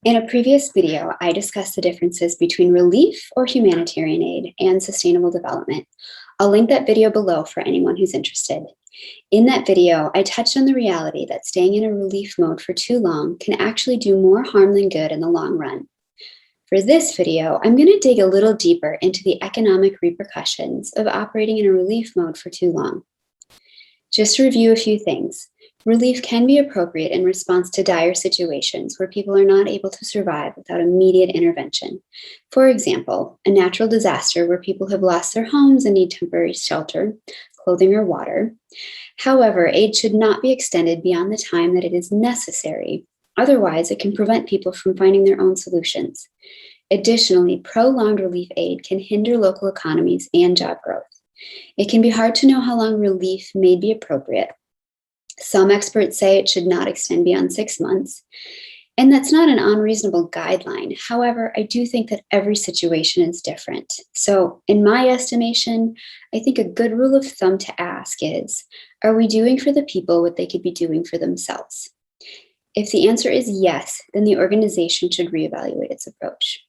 In a previous video, I discussed the differences between relief or humanitarian aid and sustainable development. I'll link that video below for anyone who's interested. In that video, I touched on the reality that staying in a relief mode for too long can actually do more harm than good in the long run. For this video, I'm going to dig a little deeper into the economic repercussions of operating in a relief mode for too long. Just to review a few things. Relief can be appropriate in response to dire situations where people are not able to survive without immediate intervention. For example, a natural disaster where people have lost their homes and need temporary shelter, clothing, or water. However, aid should not be extended beyond the time that it is necessary. Otherwise, it can prevent people from finding their own solutions. Additionally, prolonged relief aid can hinder local economies and job growth. It can be hard to know how long relief may be appropriate. Some experts say it should not extend beyond 6 months, and that's not an unreasonable guideline. However, I do think that every situation is different. So in my estimation, I think a good rule of thumb to ask is, are we doing for the people what they could be doing for themselves? If the answer is yes, then the organization should reevaluate its approach.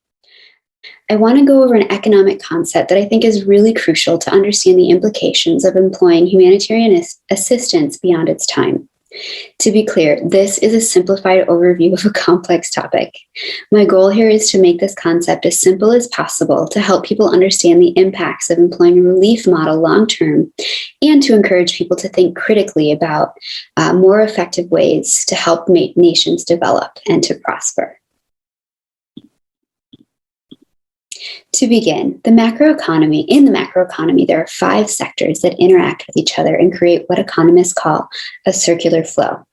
I want to go over an economic concept that I think is really crucial to understand the implications of employing humanitarian assistance beyond its time. To be clear, this is a simplified overview of a complex topic. My goal here is to make this concept as simple as possible to help people understand the impacts of employing a relief model long-term and to encourage people to think critically about more effective ways to help nations develop and to prosper. To begin, in the macroeconomy, there are 5 sectors that interact with each other and create what economists call a circular flow.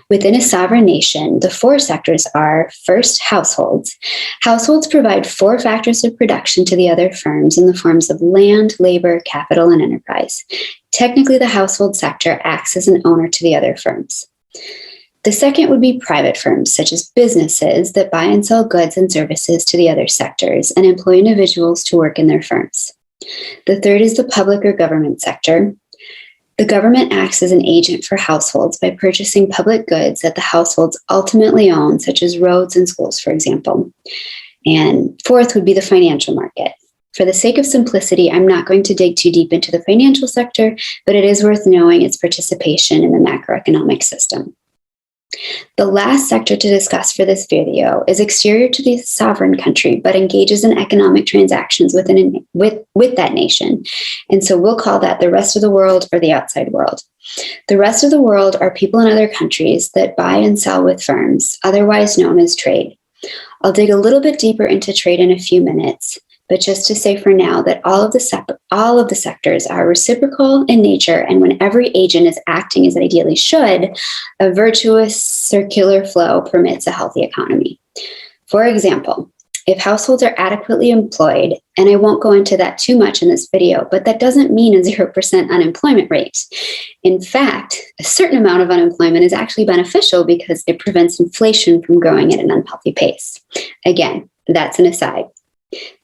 Within a sovereign nation, the 4 sectors are, first, households. Households provide 4 factors of production to the other firms in the forms of land, labor, capital, and enterprise. Technically, the household sector acts as an owner to the other firms. The second would be private firms, such as businesses that buy and sell goods and services to the other sectors and employ individuals to work in their firms. The third is the public or government sector. The government acts as an agent for households by purchasing public goods that the households ultimately own, such as roads and schools, for example. And fourth would be the financial market. For the sake of simplicity, I'm not going to dig too deep into the financial sector, but it is worth knowing its participation in the macroeconomic system. The last sector to discuss for this video is exterior to the sovereign country, but engages in economic transactions with that nation. And so we'll call that the rest of the world or the outside world. The rest of the world are people in other countries that buy and sell with firms, otherwise known as trade. I'll dig a little bit deeper into trade in a few minutes, but just to say for now that all of the sectors are reciprocal in nature, and when every agent is acting as it ideally should, a virtuous circular flow permits a healthy economy. For example, if households are adequately employed, and I won't go into that too much in this video, but that doesn't mean a 0% unemployment rate. In fact, a certain amount of unemployment is actually beneficial because it prevents inflation from growing at an unhealthy pace. Again, that's an aside.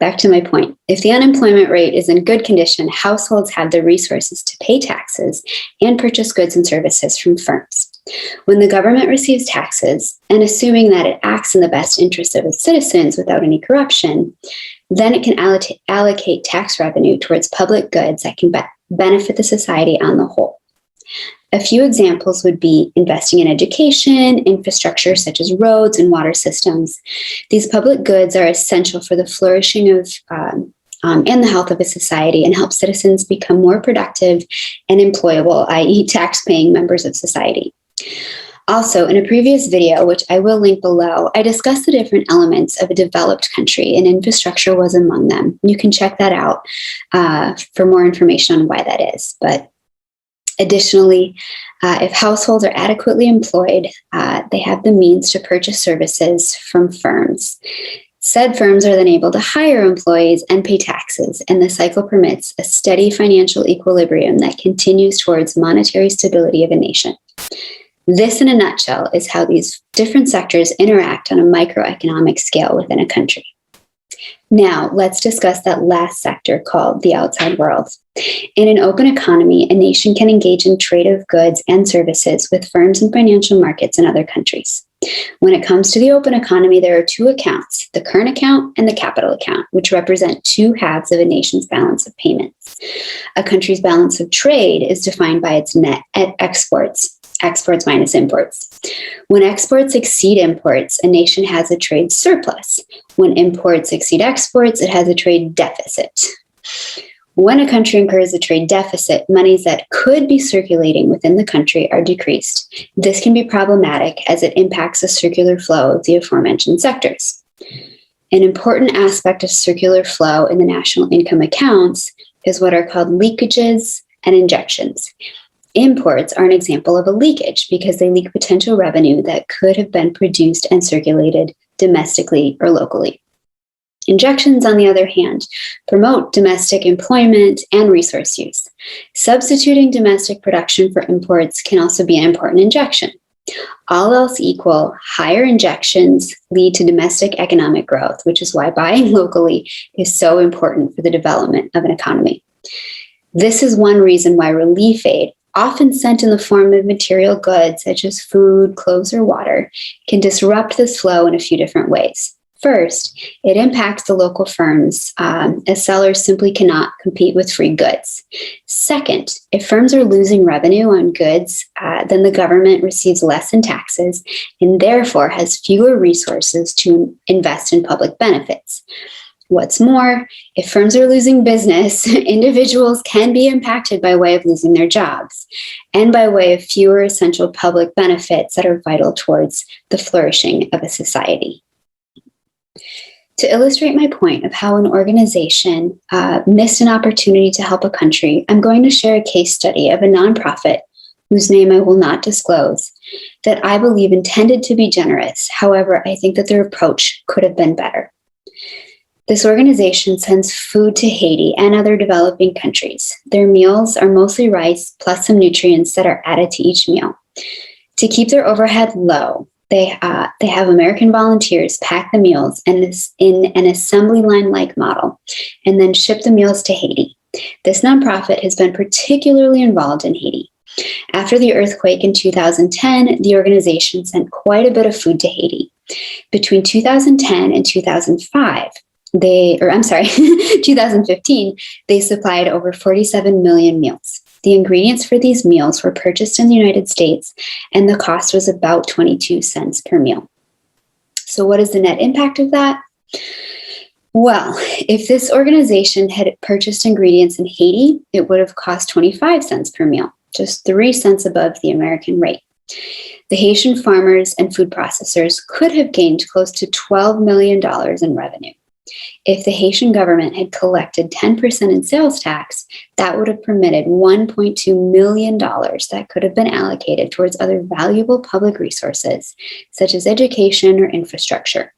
Back to my point, if the unemployment rate is in good condition, households have the resources to pay taxes and purchase goods and services from firms. When the government receives taxes, and assuming that it acts in the best interest of its citizens without any corruption, then it can allocate tax revenue towards public goods that can benefit the society on the whole. A few examples would be investing in education, infrastructure such as roads and water systems. These public goods are essential for the flourishing of and the health of a society and help citizens become more productive and employable, i.e. tax-paying members of society. Also, in a previous video, which I will link below, I discussed the different elements of a developed country, and infrastructure was among them. You can check that out for more information on why that is. But additionally, if households are adequately employed, they have the means to purchase services from firms. Said firms are then able to hire employees and pay taxes, and the cycle permits a steady financial equilibrium that continues towards monetary stability of a nation. This, in a nutshell, is how these different sectors interact on a microeconomic scale within a country. Now, let's discuss that last sector called the outside world. In an open economy, a nation can engage in trade of goods and services with firms and financial markets in other countries. When it comes to the open economy, there are two accounts, the current account and the capital account, which represent two halves of a nation's balance of payments. A country's balance of trade is defined by its net exports minus imports. When exports exceed imports, a nation has a trade surplus. When imports exceed exports, it has a trade deficit. When a country incurs a trade deficit, monies that could be circulating within the country are decreased. This can be problematic as it impacts the circular flow of the aforementioned sectors. An important aspect of circular flow in the national income accounts is what are called leakages and injections. Imports are an example of a leakage because they leak potential revenue that could have been produced and circulated domestically or locally. Injections, on the other hand, promote domestic employment and resource use. Substituting domestic production for imports can also be an important injection. All else equal, higher injections lead to domestic economic growth, which is why buying locally is so important for the development of an economy. This is one reason why relief aid, often sent in the form of material goods such as food, clothes, or water, can disrupt this flow in a few different ways. First, it impacts the local firms as sellers simply cannot compete with free goods. Second, if firms are losing revenue on goods, then the government receives less in taxes and therefore has fewer resources to invest in public benefits. What's more, if firms are losing business, individuals can be impacted by way of losing their jobs and by way of fewer essential public benefits that are vital towards the flourishing of a society. To illustrate my point of how an organization missed an opportunity to help a country, I'm going to share a case study of a nonprofit whose name I will not disclose, that I believe intended to be generous. However, I think that their approach could have been better. This organization sends food to Haiti and other developing countries. Their meals are mostly rice plus some nutrients that are added to each meal. To keep their overhead low, they have American volunteers pack the meals in an assembly line-like model and then ship the meals to Haiti. This nonprofit has been particularly involved in Haiti. After the earthquake in 2010, the organization sent quite a bit of food to Haiti. Between 2010 and 2015, they supplied over 47 million meals. The ingredients for these meals were purchased in the United States, and the cost was about 22 cents per meal. So what is the net impact of that? Well, if this organization had purchased ingredients in Haiti, it would have cost 25 cents per meal, just 3 cents above the American rate. The Haitian farmers and food processors could have gained close to $12 million in revenue. If the Haitian government had collected 10% in sales tax, that would have permitted $1.2 million that could have been allocated towards other valuable public resources, such as education or infrastructure.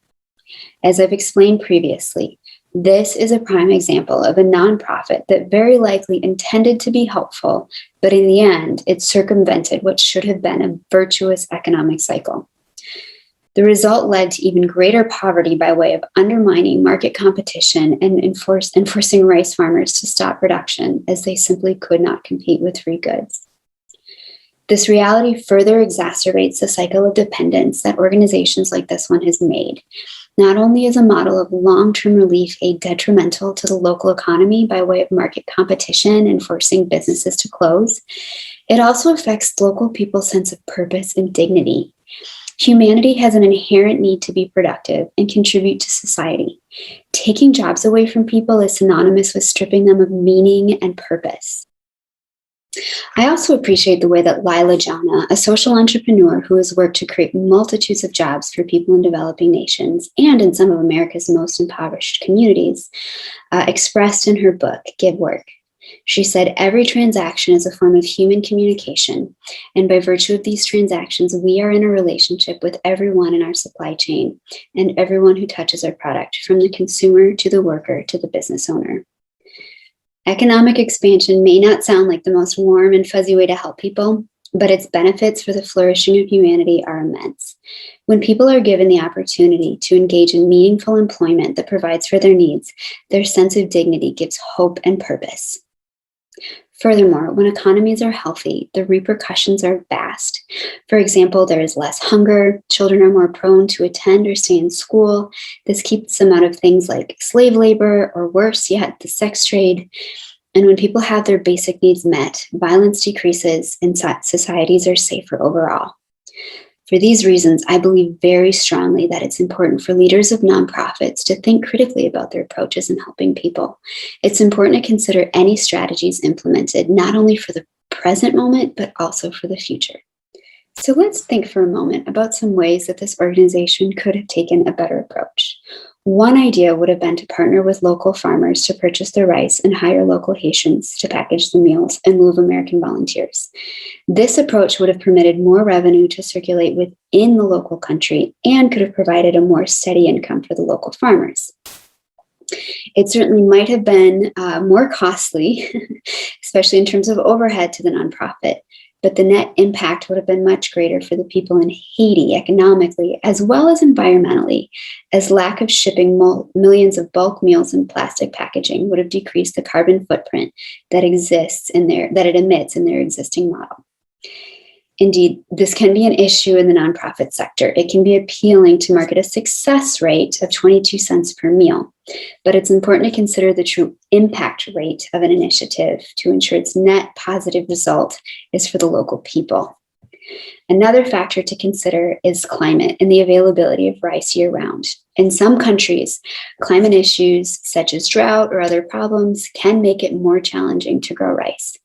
As I've explained previously, this is a prime example of a nonprofit that very likely intended to be helpful, but in the end, it circumvented what should have been a virtuous economic cycle. The result led to even greater poverty by way of undermining market competition and enforcing rice farmers to stop production as they simply could not compete with free goods. This reality further exacerbates the cycle of dependence that organizations like this one has made. Not only is a model of long-term relief aid detrimental to the local economy by way of market competition and forcing businesses to close, it also affects local people's sense of purpose and dignity. Humanity has an inherent need to be productive and contribute to society. Taking jobs away from people is synonymous with stripping them of meaning and purpose. I also appreciate the way that Lila Jana, a social entrepreneur who has worked to create multitudes of jobs for people in developing nations and in some of America's most impoverished communities, expressed in her book, Give Work. She said, every transaction is a form of human communication, and by virtue of these transactions, we are in a relationship with everyone in our supply chain and everyone who touches our product, from the consumer to the worker to the business owner. Economic expansion may not sound like the most warm and fuzzy way to help people, but its benefits for the flourishing of humanity are immense. When people are given the opportunity to engage in meaningful employment that provides for their needs, their sense of dignity gives hope and purpose. Furthermore, when economies are healthy, the repercussions are vast. For example, there is less hunger, children are more prone to attend or stay in school. This keeps them out of things like slave labor, or worse yet, the sex trade. And when people have their basic needs met, violence decreases and societies are safer overall. For these reasons, I believe very strongly that it's important for leaders of nonprofits to think critically about their approaches in helping people. It's important to consider any strategies implemented, not only for the present moment, but also for the future. So let's think for a moment about some ways that this organization could have taken a better approach. One idea would have been to partner with local farmers to purchase the rice and hire local Haitians to package the meals in lieu of American volunteers. This approach would have permitted more revenue to circulate within the local country and could have provided a more steady income for the local farmers. It certainly might have been more costly, especially in terms of overhead to the nonprofit, but the net impact would have been much greater for the people in Haiti economically, as well as environmentally, as lack of shipping millions of bulk meals in plastic packaging would have decreased the carbon footprint that it emits in their existing model. Indeed, this can be an issue in the nonprofit sector. It can be appealing to market a success rate of 22 cents per meal, but it's important to consider the true impact rate of an initiative to ensure its net positive result is for the local people. Another factor to consider is climate and the availability of rice year-round. In some countries, climate issues such as drought or other problems can make it more challenging to grow rice.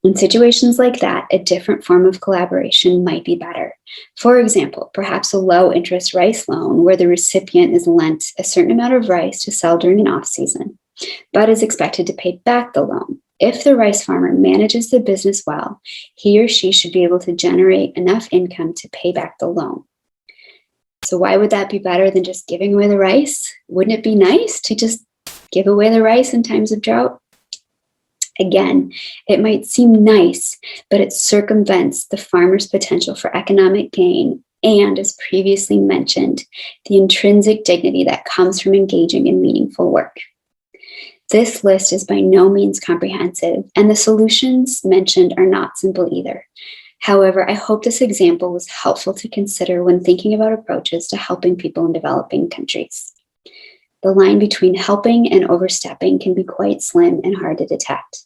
In situations like that, a different form of collaboration might be better. For example, perhaps a low-interest rice loan where the recipient is lent a certain amount of rice to sell during an off-season, but is expected to pay back the loan. If the rice farmer manages the business well, he or she should be able to generate enough income to pay back the loan. So why would that be better than just giving away the rice? Wouldn't it be nice to just give away the rice in times of drought? Again, it might seem nice, but it circumvents the farmer's potential for economic gain and, as previously mentioned, the intrinsic dignity that comes from engaging in meaningful work. This list is by no means comprehensive, and the solutions mentioned are not simple either. However, I hope this example was helpful to consider when thinking about approaches to helping people in developing countries. The line between helping and overstepping can be quite slim and hard to detect.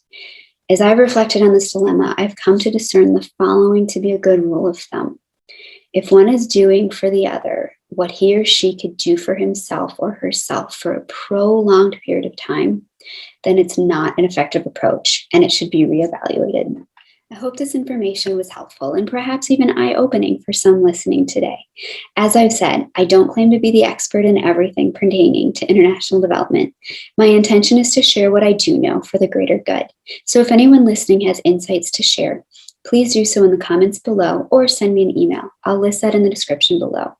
As I've reflected on this dilemma, I've come to discern the following to be a good rule of thumb. If one is doing for the other what he or she could do for himself or herself for a prolonged period of time, then it's not an effective approach and it should be reevaluated. I hope this information was helpful and perhaps even eye-opening for some listening today. As I've said, I don't claim to be the expert in everything pertaining to international development. My intention is to share what I do know for the greater good. So if anyone listening has insights to share, please do so in the comments below or send me an email. I'll list that in the description below.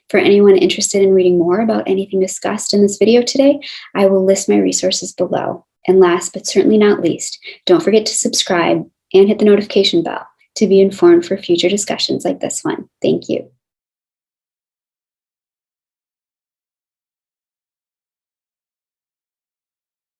For anyone interested in reading more about anything discussed in this video today, I will list my resources below. And last but certainly not least, don't forget to subscribe and hit the notification bell to be informed for future discussions like this one. Thank you.